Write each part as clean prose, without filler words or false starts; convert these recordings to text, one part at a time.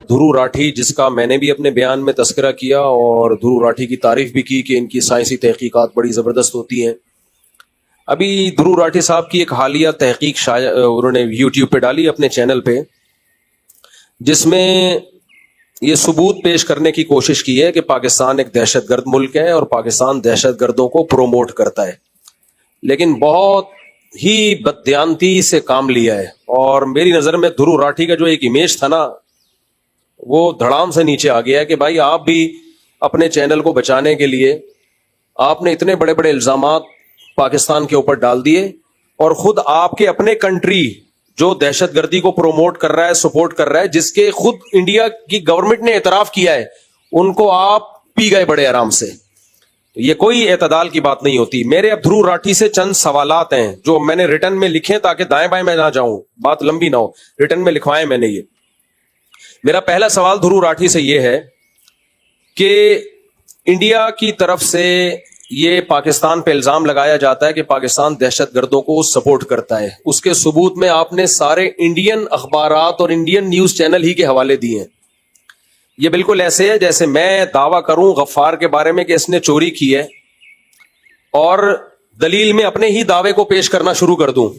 دھرو راٹھی، جس کا میں نے بھی اپنے بیان میں تذکرہ کیا اور دھرو راٹھی کی تعریف بھی کی کہ ان کی سائنسی تحقیقات بڑی زبردست ہوتی ہیں. ابھی دھرو راٹھی صاحب کی ایک حالیہ تحقیق انہوں نے یوٹیوب پہ ڈالی اپنے چینل پہ، جس میں یہ ثبوت پیش کرنے کی کوشش کی ہے کہ پاکستان ایک دہشت گرد ملک ہے اور پاکستان دہشت گردوں کو پروموٹ کرتا ہے. لیکن بہت ہی بددیانتی سے کام لیا ہے، اور میری نظر میں دھرو راٹھی کا جو ایک امیج تھا نا، وہ دھڑام سے نیچے آ گیا ہے کہ بھائی آپ بھی اپنے چینل کو بچانے کے لیے آپ نے اتنے بڑے بڑے الزامات پاکستان کے اوپر ڈال دیے، اور خود آپ کے اپنے کنٹری جو دہشت گردی کو پروموٹ کر رہا ہے، سپورٹ کر رہا ہے، جس کے خود انڈیا کی گورنمنٹ نے اعتراف کیا ہے، ان کو آپ پی گئے بڑے آرام سے. یہ کوئی اعتدال کی بات نہیں ہوتی. میرے اب دھرو راٹھی سے چند سوالات ہیں جو میں نے ریٹن میں لکھے تاکہ دائیں بائیں میں نہ جاؤں، بات لمبی نہ ہو، ریٹن میں لکھوائے میں نے. یہ میرا پہلا سوال دھرو راٹھی سے یہ ہے کہ انڈیا کی طرف سے یہ پاکستان پہ الزام لگایا جاتا ہے کہ پاکستان دہشت گردوں کو سپورٹ کرتا ہے. اس کے ثبوت میں آپ نے سارے انڈین اخبارات اور انڈین نیوز چینل ہی کے حوالے دیے ہیں. یہ بالکل ایسے ہے جیسے میں دعویٰ کروں غفار کے بارے میں کہ اس نے چوری کی ہے، اور دلیل میں اپنے ہی دعوے کو پیش کرنا شروع کر دوں.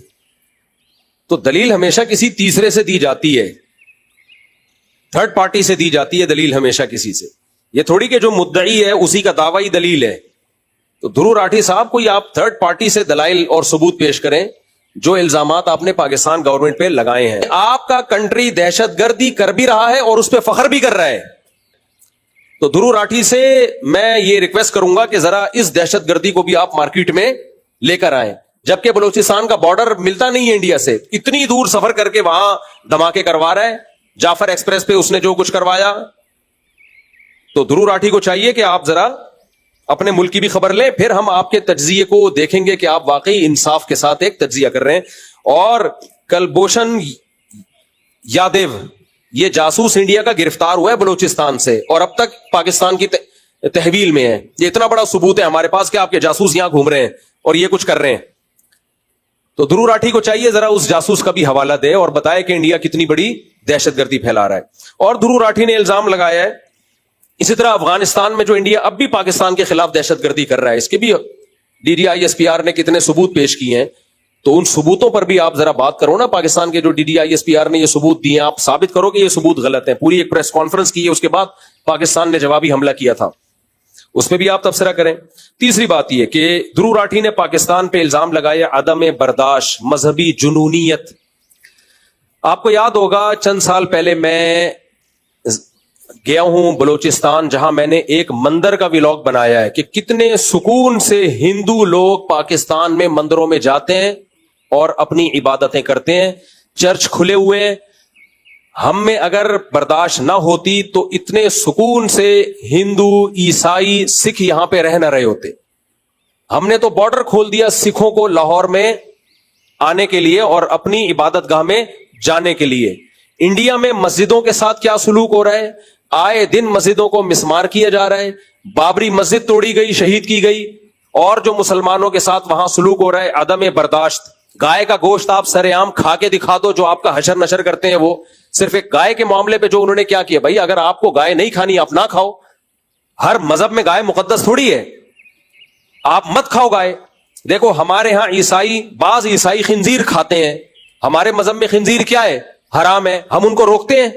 تو دلیل ہمیشہ کسی تیسرے سے دی جاتی ہے، تھرڈ پارٹی سے دی جاتی ہے دلیل ہمیشہ کسی سے. یہ تھوڑی کہ جو مدعی ہے اسی کا دعویٰ ہی دلیل ہے. تو دھرو راٹھی صاحب کو آپ تھرڈ پارٹی سے دلائل اور ثبوت پیش کریں جو الزامات آپ نے پاکستان گورنمنٹ پہ لگائے ہیں. آپ کا کنٹری دہشت گردی کر بھی رہا ہے اور اس پہ فخر بھی کر رہا ہے. تو دھرو راٹھی سے میں یہ ریکویسٹ کروں گا کہ ذرا اس دہشت گردی کو بھی آپ مارکیٹ میں لے کر آئیں. جبکہ بلوچستان کا بارڈر ملتا نہیں ہے انڈیا سے، اتنی دور سفر کر کے وہاں دھماکے کروا رہا ہے. جعفر ایکسپریس پہ اس نے جو کچھ کروایا. تو دھرو راٹھی کو چاہیے کہ آپ ذرا اپنے ملک کی بھی خبر لیں، پھر ہم آپ کے تجزیے کو دیکھیں گے کہ آپ واقعی انصاف کے ساتھ ایک تجزیہ کر رہے ہیں. اور کلبھوشن یادیو، یہ جاسوس انڈیا کا گرفتار ہوا ہے بلوچستان سے اور اب تک پاکستان کی تحویل میں ہے. یہ اتنا بڑا ثبوت ہے ہمارے پاس کہ آپ کے جاسوس یہاں گھوم رہے ہیں اور یہ کچھ کر رہے ہیں. تو دھرو راٹھی کو چاہیے ذرا اس جاسوس کا بھی حوالہ دے اور بتائے کہ انڈیا کتنی بڑی دہشت گردی پھیلا رہا ہے. اور دھرو راٹھی نے الزام لگایا ہے اسی طرح افغانستان میں جو انڈیا اب بھی پاکستان کے خلاف دہشت گردی کر رہا ہے، اس کے بھی DDISPR نے کتنے ثبوت پیش کیے ہیں. تو ان ثبوتوں پر بھی آپ ذرا بات کرو نا. پاکستان کے جو DDISPR نے یہ ثبوت دیے ہیں، آپ ثابت کرو کہ یہ ثبوت غلط ہیں. پوری ایک پریس کانفرنس کی ہے، اس کے بعد پاکستان نے جوابی حملہ کیا تھا، اس پہ بھی آپ تبصرہ کریں. تیسری بات یہ کہ دھرو راٹھی نے پاکستان پہ الزام لگایا عدم برداشت، مذہبی جنونیت. آپ کو یاد ہوگا چند سال پہلے میں گیا ہوں بلوچستان، جہاں میں نے ایک مندر کا ولاگ بنایا ہے کہ کتنے سکون سے ہندو لوگ پاکستان میں مندروں میں جاتے ہیں اور اپنی عبادتیں کرتے ہیں. چرچ کھلے ہوئے ہیں. ہم میں اگر برداشت نہ ہوتی تو اتنے سکون سے ہندو، عیسائی، سکھ یہاں پہ رہ نہ رہے ہوتے. ہم نے تو بارڈر کھول دیا سکھوں کو لاہور میں آنے کے لیے اور اپنی عبادت گاہ میں جانے کے لیے. انڈیا میں مسجدوں کے ساتھ کیا سلوک ہو رہا ہے؟ آئے دن مسجدوں کو مسمار کیا جا رہا ہے. بابری مسجد توڑی گئی، شہید کی گئی. اور جو مسلمانوں کے ساتھ وہاں سلوک ہو رہا ہے عدم برداشت. گائے کا گوشت آپ سر عام کھا کے دکھا دو، جو آپ کا حشر نشر کرتے ہیں وہ صرف ایک گائے کے معاملے پہ جو انہوں نے کیا بھائی اگر آپ کو گائے نہیں کھانی آپ نہ کھاؤ. ہر مذہب میں گائے مقدس تھوڑی ہے، آپ مت کھاؤ گائے. دیکھو ہمارے ہاں بعض عیسائی خنزیر کھاتے ہیں. ہمارے مذہب میں خنزیر کیا ہے؟ حرام ہے. ہم ان کو روکتے ہیں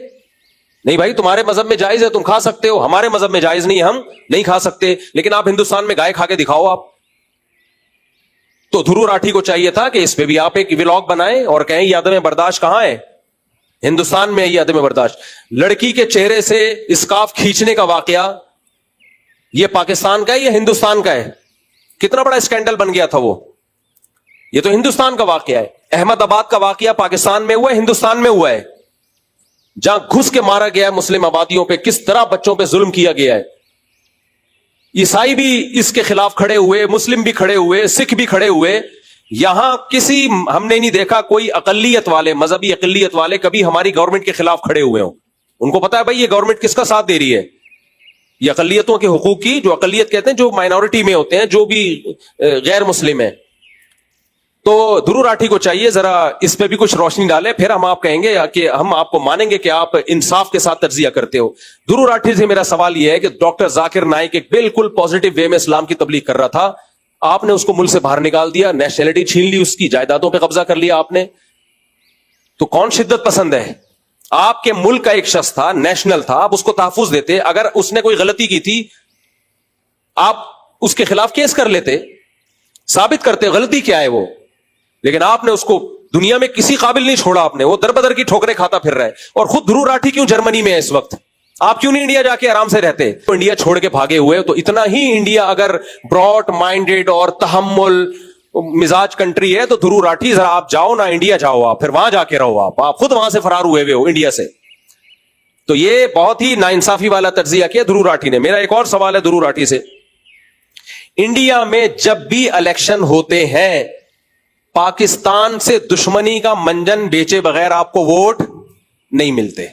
نہیں بھائی تمہارے مذہب میں جائز ہے تم کھا سکتے ہو، ہمارے مذہب میں جائز نہیں، ہم نہیں کھا سکتے. لیکن آپ ہندوستان میں گائے کھا کے دکھاؤ آپ. تو دھرو راٹھی کو چاہیے تھا کہ اس پہ بھی آپ ایک ولاگ بنائیں اور کہیں یہ عدم برداشت کہاں ہے؟ ہندوستان میں یہ عدم برداشت. لڑکی کے چہرے سے اسکارف کھینچنے کا واقعہ یہ پاکستان کا ہے یا ہندوستان کا ہے؟ کتنا بڑا اسکینڈل بن گیا تھا وہ. یہ تو ہندوستان کا واقعہ ہے. احمد آباد کا واقعہ پاکستان میں ہوا ہے، ہندوستان میں ہوا ہے، جہاں گھس کے مارا گیا ہے مسلم آبادیوں پہ، کس طرح بچوں پہ ظلم کیا گیا ہے. عیسائی بھی اس کے خلاف کھڑے ہوئے، مسلم بھی کھڑے ہوئے، سکھ بھی کھڑے ہوئے. یہاں ہم نے نہیں دیکھا کوئی اقلیت والے، مذہبی اقلیت والے کبھی ہماری گورنمنٹ کے خلاف کھڑے ہوئے ہوں. ان کو پتا ہے بھائی یہ گورنمنٹ کس کا ساتھ دے رہی ہے. یہ اقلیتوں کے حقوق کی، جو اقلیت کہتے ہیں جو مائنورٹی میں ہوتے ہیں، جو بھی غیر مسلم ہیں. تو دھرو راٹھی کو چاہیے ذرا اس پہ بھی کچھ روشنی ڈالے, پھر ہم آپ کہیں گے کہ ہم آپ کو مانیں گے کہ آپ انصاف کے ساتھ تجزیہ کرتے ہو. دھرو راٹھی سے میرا سوال یہ ہے کہ ڈاکٹر ذاکر نائک ایک بالکل پازیٹو وے میں اسلام کی تبلیغ کر رہا تھا, آپ نے اس کو ملک سے باہر نکال دیا, نیشنلٹی چھین لی, اس کی جائیدادوں پہ قبضہ کر لیا آپ نے. تو کون شدت پسند ہے؟ آپ کے ملک کا ایک شخص تھا, نیشنل تھا, آپ اس کو تحفظ دیتے, اگر اس نے کوئی غلطی کی تھی آپ اس کے خلاف کیس کر لیتے, ثابت کرتے غلطی کیا ہے وہ. لیکن آپ نے اس کو دنیا میں کسی قابل نہیں چھوڑا, آپ نے, وہ در بدر کی ٹھوکریں کھاتا پھر رہا ہے. اور خود دھرو راٹھی کیوں جرمنی میں ہے اس وقت؟ آپ کیوں نہیں انڈیا جا کے آرام سے رہتے؟ تو انڈیا چھوڑ کے بھاگے ہوئے. تو اتنا ہی انڈیا اگر براڈ مائنڈیڈ اور تحمل مزاج کنٹری ہے تو دھرو راٹھی ذرا آپ جاؤ نا, انڈیا جاؤ, آپ پھر وہاں جا کے رہو, آپ خود وہاں سے فرار ہوئے ہوئے ہو انڈیا سے. تو یہ بہت ہی ناانصافی والا تجزیہ کیا دھرو راٹھی نے. میرا ایک اور سوال ہے دھرو راٹھی سے, انڈیا میں جب بھی الیکشن ہوتے ہیں پاکستان سے دشمنی کا منجن بیچے بغیر آپ کو ووٹ نہیں ملتے.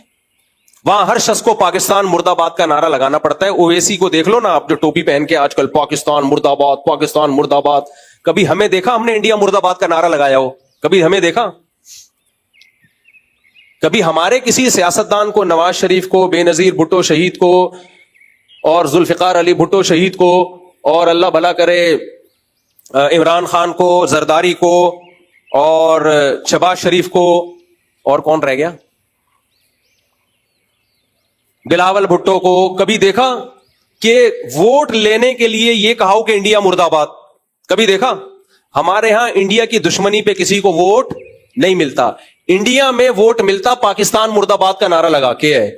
وہاں ہر شخص کو پاکستان مرد آباد کا نعرہ لگانا پڑتا ہے. اویسی کو دیکھ لو نا آپ, جو ٹوپی پہن کے آج کل پاکستان مرد آباد, پاکستان مرد آباد. کبھی ہمیں دیکھا ہم نے انڈیا مرد آباد کا نعرہ لگایا ہو؟ کبھی ہمیں دیکھا؟ کبھی ہمارے کسی سیاستدان کو, نواز شریف کو, بے نظیر بھٹو شہید کو, اور ذوالفقار علی بھٹو شہید کو, اور اللہ بھلا کرے عمران خان کو, زرداری کو, اور شہباز شریف کو, اور کون رہ گیا, بلاول بھٹو کو, کبھی دیکھا کہ ووٹ لینے کے لیے یہ کہا ہو کہ انڈیا مرد آباد؟ کبھی دیکھا؟ ہمارے ہاں انڈیا کی دشمنی پہ کسی کو ووٹ نہیں ملتا. انڈیا میں ووٹ ملتا پاکستان مرد آباد کا نعرہ لگا کے ہے.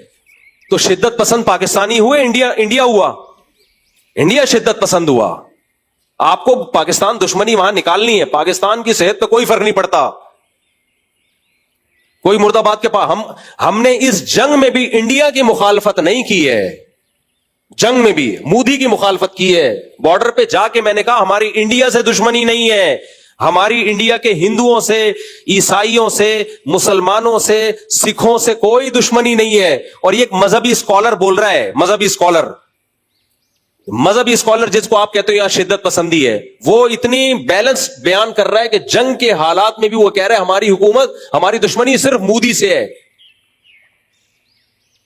تو شدت پسند پاکستانی ہوئے, انڈیا ہوا, انڈیا شدت پسند ہوا. آپ کو پاکستان دشمنی وہاں نکالنی ہے, پاکستان کی صحت پہ کوئی فرق نہیں پڑتا, کوئی مرد آباد کے پاس. ہم نے اس جنگ میں بھی انڈیا کی مخالفت نہیں کی ہے, جنگ میں بھی مودی کی مخالفت کی ہے. بارڈر پہ جا کے میں نے کہا ہماری انڈیا سے دشمنی نہیں ہے, ہماری انڈیا کے ہندوؤں سے, عیسائیوں سے, مسلمانوں سے, سکھوں سے کوئی دشمنی نہیں ہے. اور یہ ایک مذہبی اسکالر بول رہا ہے, مذہبی اسکالر جس کو آپ کہتے ہو یہاں شدت پسندی ہے, وہ اتنی بیلنس بیان کر رہا ہے کہ جنگ کے حالات میں بھی وہ کہہ رہا ہے ہماری حکومت, ہماری دشمنی صرف مودی سے ہے.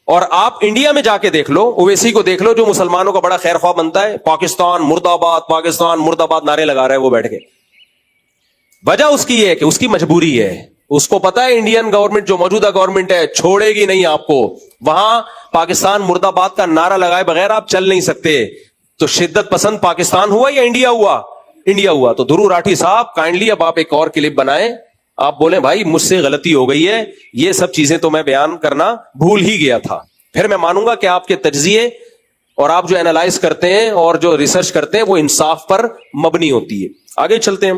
اور آپ انڈیا میں جا کے دیکھ لو, اویسی کو دیکھ لو جو مسلمانوں کا بڑا خیر خواہ بنتا ہے, پاکستان مرد آباد, پاکستان مرد آباد نعرے لگا رہا ہے وہ بیٹھ کے. وجہ اس کی یہ ہے کہ اس کی مجبوری ہے, اس کو پتا ہے انڈین گورنمنٹ جو موجودہ گورنمنٹ ہے چھوڑے گی نہیں آپ کو, وہاں پاکستان مرد آباد کا نعرہ لگائے بغیر آپ چل نہیں سکتے. تو شدت پسند پاکستان ہوا یا انڈیا ہوا؟ انڈیا ہوا. تو دھرو راٹھی صاحب کائنڈلی اب آپ ایک اور کلپ بنائیں, آپ بولیں بھائی مجھ سے غلطی ہو گئی ہے, یہ سب چیزیں تو میں بیان کرنا بھول ہی گیا تھا. پھر میں مانوں گا کہ آپ کے تجزیے اور آپ جو اینالائز کرتے ہیں اور جو ریسرچ کرتے ہیں وہ انصاف پر مبنی ہوتی ہے. آگے چلتے ہیں.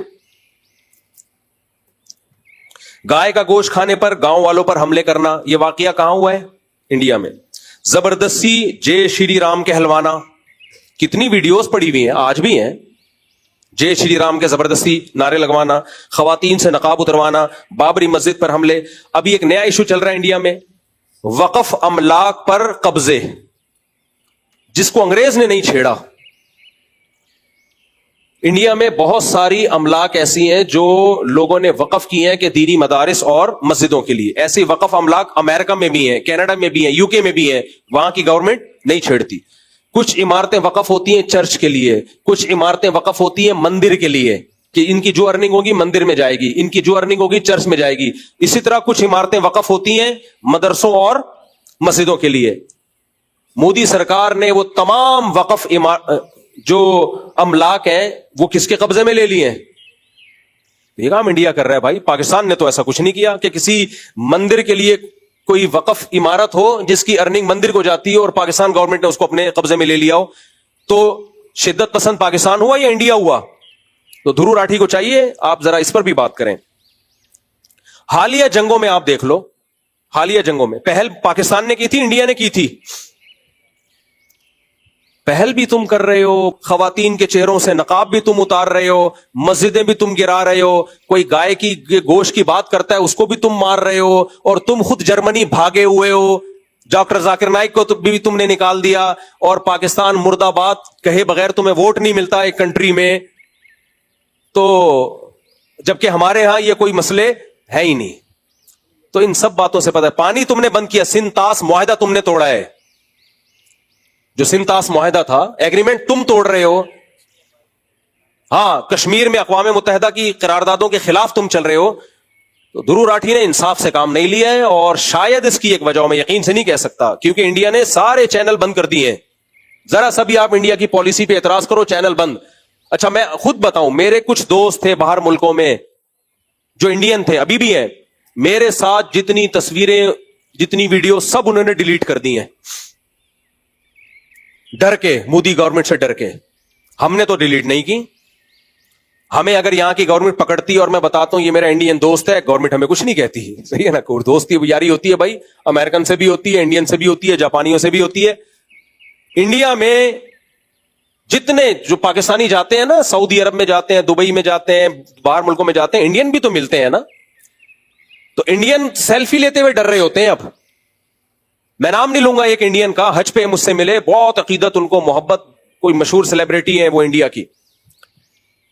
گائے کا گوشت کھانے پر گاؤں والوں پر حملے کرنا, یہ واقعہ کہاں ہوا ہے؟ انڈیا میں. زبردستی جے شری رام کہلوانا, کتنی ویڈیوز پڑی ہوئی ہیں, آج بھی ہیں. جے شری رام کے زبردستی نعرے لگوانا, خواتین سے نقاب اتروانا, بابری مسجد پر حملے. ابھی ایک نیا ایشو چل رہا ہے انڈیا میں, وقف املاک پر قبضے, جس کو انگریز نے نہیں چھیڑا. انڈیا میں بہت ساری املاک ایسی ہیں جو لوگوں نے وقف کی ہیں کہ دینی مدارس اور مسجدوں کے لیے. ایسی وقف املاک امریکہ میں بھی ہیں, کینیڈا میں بھی ہیں, یو کے میں بھی ہیں, وہاں کی گورنمنٹ نہیں چھیڑتی. کچھ عمارتیں وقف ہوتی ہیں چرچ کے لیے, کچھ عمارتیں وقف ہوتی ہیں مندر کے لیے کہ ان کی جو ارننگ ہوگی مندر میں جائے گی, ان کی جو ارننگ ہوگی چرچ میں جائے گی. اسی طرح کچھ عمارتیں وقف ہوتی ہیں مدرسوں اور مسجدوں کے لیے. مودی سرکار نے وہ تمام وقف جو املاک ہیں وہ کس کے قبضے میں لے لیے ہیں؟ یہ کام انڈیا کر رہا ہے بھائی. پاکستان نے تو ایسا کچھ نہیں کیا کہ کسی مندر کے لیے کوئی وقف عمارت ہو جس کی ارننگ مندر کو جاتی ہے اور پاکستان گورنمنٹ نے اس کو اپنے قبضے میں لے لیا ہو. تو شدت پسند پاکستان ہوا یا انڈیا ہوا؟ تو دھرو راٹھی کو چاہیے آپ ذرا اس پر بھی بات کریں. حالیہ جنگوں میں آپ دیکھ لو, حالیہ جنگوں میں پہل پاکستان نے کی تھی, انڈیا نے کی تھی. پہل بھی تم کر رہے ہو, خواتین کے چہروں سے نقاب بھی تم اتار رہے ہو, مسجدیں بھی تم گرا رہے ہو, کوئی گائے کی گوشت کی بات کرتا ہے اس کو بھی تم مار رہے ہو, اور تم خود جرمنی بھاگے ہوئے ہو. ڈاکٹر ذاکر نائک کو بھی تم نے نکال دیا, اور پاکستان مرد آباد کہے بغیر تمہیں ووٹ نہیں ملتا ایک کنٹری میں. تو جبکہ ہمارے ہاں یہ کوئی مسئلے ہے ہی نہیں. تو ان سب باتوں سے پتہ ہے. پانی تم نے بند کیا, سنتاس معاہدہ تم نے توڑا ہے, جو سنتاس معاہدہ تھا, ایگریمنٹ تم توڑ رہے ہو. ہاں, کشمیر میں اقوام متحدہ کی قراردادوں کے خلاف تم چل رہے ہو. تو دھرو راٹھی نے انصاف سے کام نہیں لیا ہے, اور شاید اس کی ایک وجہ میں یقین سے نہیں کہہ سکتا, کیونکہ انڈیا نے سارے چینل بند کر دیے ہیں. ذرا سا بھی آپ انڈیا کی پالیسی پہ اعتراض کرو, چینل بند. اچھا میں خود بتاؤں, میرے کچھ دوست تھے باہر ملکوں میں جو انڈین تھے, ابھی بھی ہیں, میرے ساتھ جتنی تصویریں جتنی ویڈیو سب انہوں نے ڈیلیٹ کر دی ہیں, ڈر کے, مودی گورنمنٹ سے ڈر کے. ہم نے تو ڈیلیٹ نہیں کی. ہمیں اگر یہاں کی گورنمنٹ پکڑتی ہے اور میں بتاتا ہوں یہ میرا انڈین دوست ہے, گورنمنٹ ہمیں کچھ نہیں کہتی, صحیح ہے نا. دوستی یاری ہوتی ہے بھائی, امریکن سے بھی ہوتی ہے, انڈین سے بھی ہوتی ہے, جاپانیوں سے بھی ہوتی ہے. انڈیا میں جتنے جو پاکستانی جاتے ہیں نا, سعودی عرب میں جاتے ہیں, دبئی میں جاتے ہیں, باہر ملکوں میں جاتے ہیں, انڈین بھی تو ملتے ہیں نا. تو انڈین سیلفی لیتے ہوئے ڈر رہے ہوتے ہیں. اب میں نام نہیں لوں گا ایک انڈین کا, حج پہ مجھ سے ملے, بہت عقیدت ان کو, محبت, کوئی مشہور سیلیبریٹی ہے وہ انڈیا کی,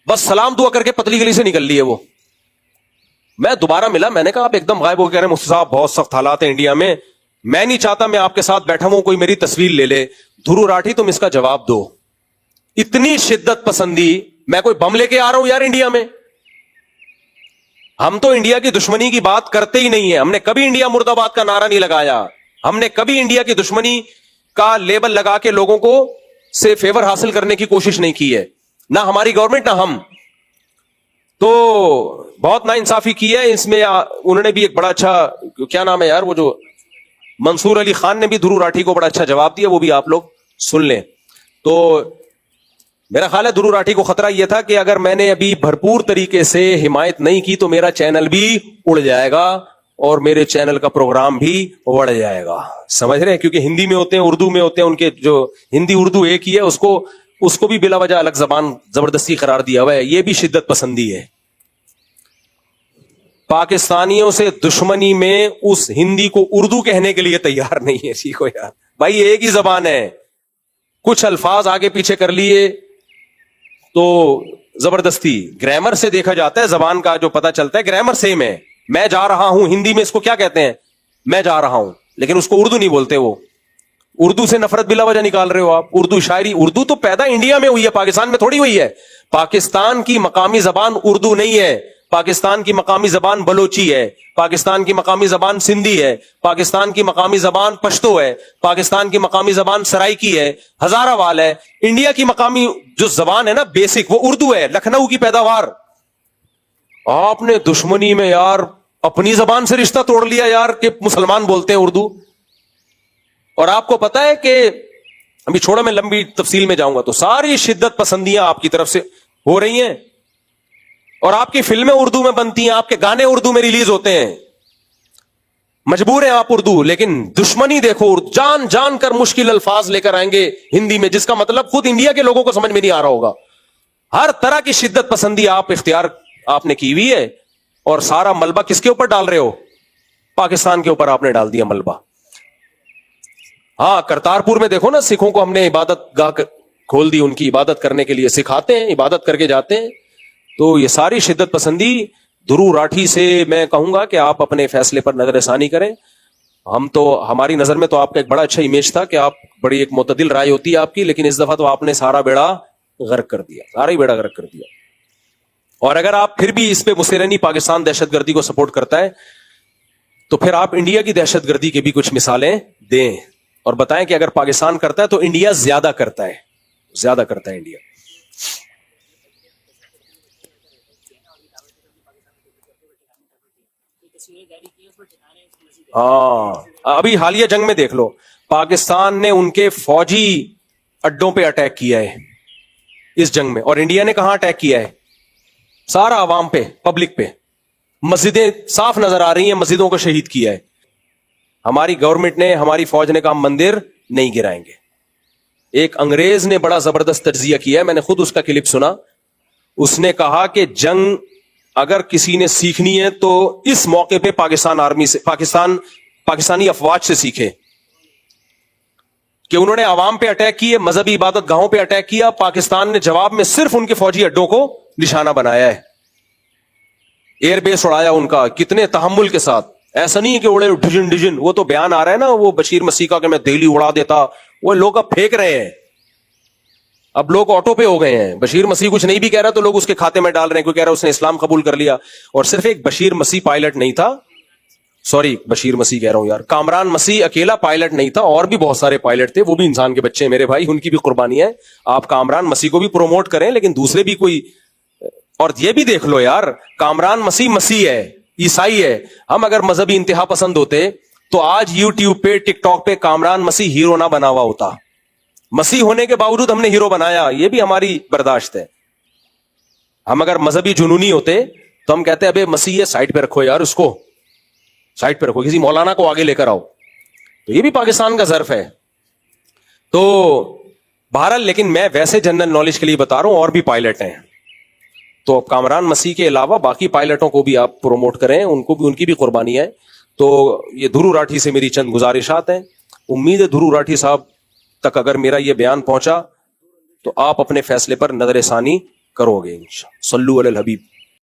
بس سلام دعا کر کے پتلی گلی سے نکل لیے وہ. میں دوبارہ ملا, میں نے کہا آپ ایک دم غائب ہو کہہ رہے ہیں مفتی صاحب بہت سخت حالات ہیں انڈیا میں, میں نہیں چاہتا میں آپ کے ساتھ بیٹھا ہوں کوئی میری تصویر لے لے. دھرو راٹھی تم اس کا جواب دو. اتنی شدت پسندی, میں کوئی بم لے کے آ رہا ہوں یار انڈیا میں؟ ہم تو انڈیا کی دشمنی کی بات کرتے ہی نہیں ہے. ہم نے کبھی انڈیا مرد آباد کا نعرہ نہیں لگایا. ہم نے کبھی انڈیا کی دشمنی کا لیبل لگا کے لوگوں کو سے فیور حاصل کرنے کی کوشش نہیں کی ہے, نہ ہماری گورنمنٹ نہ ہم. تو بہت نا انصافی کی ہے اس میں. انہوں نے بھی ایک بڑا اچھا, کیا نام ہے یار وہ جو منصور علی خان نے بھی دھرو راٹھی کو بڑا اچھا جواب دیا, وہ بھی آپ لوگ سن لیں. تو میرا خیال ہے دھرو راٹھی کو خطرہ یہ تھا کہ اگر میں نے ابھی بھرپور طریقے سے حمایت نہیں کی تو میرا چینل بھی اڑ جائے گا اور میرے چینل کا پروگرام بھی اڑ جائے گا. سمجھ رہے ہیں, کیونکہ ہندی میں ہوتے ہیں, اردو میں ہوتے ہیں, ان کے جو ہندی اردو ایک ہی ہے, اس کو بھی بلا وجہ الگ زبان زبردستی قرار دیا ہوا ہے. یہ بھی شدت پسندی ہے. پاکستانیوں سے دشمنی میں اس ہندی کو اردو کہنے کے لیے تیار نہیں ہے. سیکھو یار بھائی, ایک ہی زبان ہے, کچھ الفاظ آگے پیچھے کر لیے تو زبردستی. گرامر سے دیکھا جاتا ہے, زبان کا جو پتہ چلتا ہے گرامر سیم ہے. میں جا رہا ہوں, ہندی میں اس کو کیا کہتے ہیں, میں جا رہا ہوں, لیکن اس کو اردو نہیں بولتے. وہ اردو سے نفرت بلا وجہ نکال رہے ہو آپ. اردو شاعری, اردو تو پیدا انڈیا میں ہوئی ہے, پاکستان میں تھوڑی ہوئی ہے. پاکستان کی مقامی زبان اردو نہیں ہے, پاکستان کی مقامی زبان بلوچی ہے, پاکستان کی مقامی زبان سندھی ہے, پاکستان کی مقامی زبان پشتو ہے, پاکستان کی مقامی زبان سرائکی ہے, ہزارہ وال ہے. انڈیا کی مقامی جو زبان ہے نا بیسک, وہ اردو ہے, لکھنؤ کی پیداوار. آپ نے دشمنی میں یار اپنی زبان سے رشتہ توڑ لیا یار کہ مسلمان بولتے ہیں اردو. اور آپ کو پتا ہے کہ ابھی چھوڑا, میں لمبی تفصیل میں جاؤں گا, تو ساری شدت پسندیاں آپ کی طرف سے ہو رہی ہیں, اور آپ کی فلمیں اردو میں بنتی ہیں, آپ کے گانے اردو میں ریلیز ہوتے ہیں. مجبور ہیں آپ اردو, لیکن دشمنی دیکھو, جان جان کر مشکل الفاظ لے کر آئیں گے ہندی میں, جس کا مطلب خود انڈیا کے لوگوں کو سمجھ میں نہیں آ رہا ہوگا. ہر طرح کی شدت پسندی آپ اختیار آپ نے کی ہوئی ہے, اور سارا ملبہ کس کے اوپر ڈال رہے ہو, پاکستان کے اوپر آپ نے ڈال دیا ملبہ. ہاں, کرتارپور میں دیکھو نا, سکھوں کو ہم نے عبادت گاہ کھول دی, ان کی عبادت کرنے کے لیے سکھاتے ہیں, عبادت کر کے جاتے ہیں. تو یہ ساری شدت پسندی, دھرو راٹھی سے میں کہوں گا کہ آپ اپنے فیصلے پر نظر ثانی کریں. ہم تو, ہماری نظر میں تو آپ کا ایک بڑا اچھا امیج تھا کہ آپ بڑی ایک معتدل رائے ہوتی ہے آپ کی, لیکن اس دفعہ تو آپ نے سارا بیڑا غرق کر دیا, سارا ہی بیڑا غرق کر دیا. اور اگر آپ پھر بھی اس پہ مسیرنی پاکستان دہشت گردی کو سپورٹ کرتا ہے, تو پھر آپ انڈیا کی دہشت گردی کے بھی کچھ مثالیں دیں اور بتائیں کہ اگر پاکستان کرتا ہے تو انڈیا زیادہ کرتا ہے, زیادہ کرتا ہے انڈیا. ہاں, ابھی حالیہ جنگ میں دیکھ لو, پاکستان نے ان کے فوجی اڈوں پہ اٹیک کیا ہے اس جنگ میں, اور انڈیا نے کہاں اٹیک کیا ہے, سارا عوام پہ, پبلک پہ. مسجدیں صاف نظر آ رہی ہیں, مسجدوں کو شہید کیا ہے. ہماری گورنمنٹ نے, ہماری فوج نے کہا مندر نہیں گرائیں گے. ایک انگریز نے بڑا زبردست تجزیہ کیا ہے, میں نے خود اس کا کلپ سنا. اس نے کہا کہ جنگ اگر کسی نے سیکھنی ہے تو اس موقع پہ پاکستان آرمی سے, پاکستانی افواج سے سیکھے, کہ انہوں نے عوام پہ اٹیک کیے, مذہبی عبادت گاہوں پہ اٹیک کیا, پاکستان نے جواب میں صرف ان کے فوجی اڈوں کو نشانہ بنایا ہے. ایئر بیس اڑایا ان کا کتنے تحمل کے ساتھ, ایسا نہیں کہ اڑے ڈجن ڈجن. وہ تو بیان آ رہا ہے نا وہ بشیر مسیح کا کہ میں دہلی اڑا دیتا, وہ لوگ اب پھینک رہے ہیں. اب لوگ آٹو پہ ہو گئے ہیں. بشیر مسیح کچھ نہیں بھی کہہ رہا تو لوگ اس کے کھاتے میں ڈال رہے ہیں, کوئی کہہ رہا ہے اس نے اسلام قبول کر لیا. اور صرف ایک بشیر مسیح پائلٹ نہیں تھا, سوری بشیر مسیح کہہ رہا ہوں یار, کامران مسیح اکیلا پائلٹ نہیں تھا, اور بھی بہت سارے پائلٹ تھے, وہ بھی انسان کے بچے ہیں میرے بھائی, ان کی بھی قربانی ہے. آپ کامران مسیح کو بھی پروموٹ کریں لیکن دوسرے بھی کوئی. اور یہ بھی دیکھ لو یار, کامران مسیح مسیح ہے, عیسائی ہے. ہم اگر مذہبی انتہا پسند ہوتے تو آج یوٹیوب پہ ٹک ٹاک پہ کامران مسیح ہیرو نہ بنا ہوا ہوتا. مسیح ہونے کے باوجود ہم نے ہیرو بنایا, یہ بھی ہماری برداشت ہے. ہم اگر مذہبی جنونی ہوتے تو ہم کہتے ابے مسیح سائڈ پہ رکھو یار, اس کو سائڈ پہ رکھو, کسی مولانا کو آگے لے کر آؤ. تو یہ بھی پاکستان کا ظرف ہے. تو بہرحال, لیکن میں ویسے جنرل نالج کے لیے بتا رہا ہوں, اور بھی پائلٹ ہیں. تو کامران مسیح کے علاوہ باقی پائلٹوں کو بھی آپ پروموٹ کریں, ان کو بھی, ان کی بھی قربانی ہے. تو یہ دھرو راٹھی سے میری چند گزارشات ہیں. امید ہے دھرو راٹھی صاحب تک اگر میرا یہ بیان پہنچا تو آپ اپنے فیصلے پر نظر ثانی کرو گے انشاءاللہ. صلو علی الحبیب.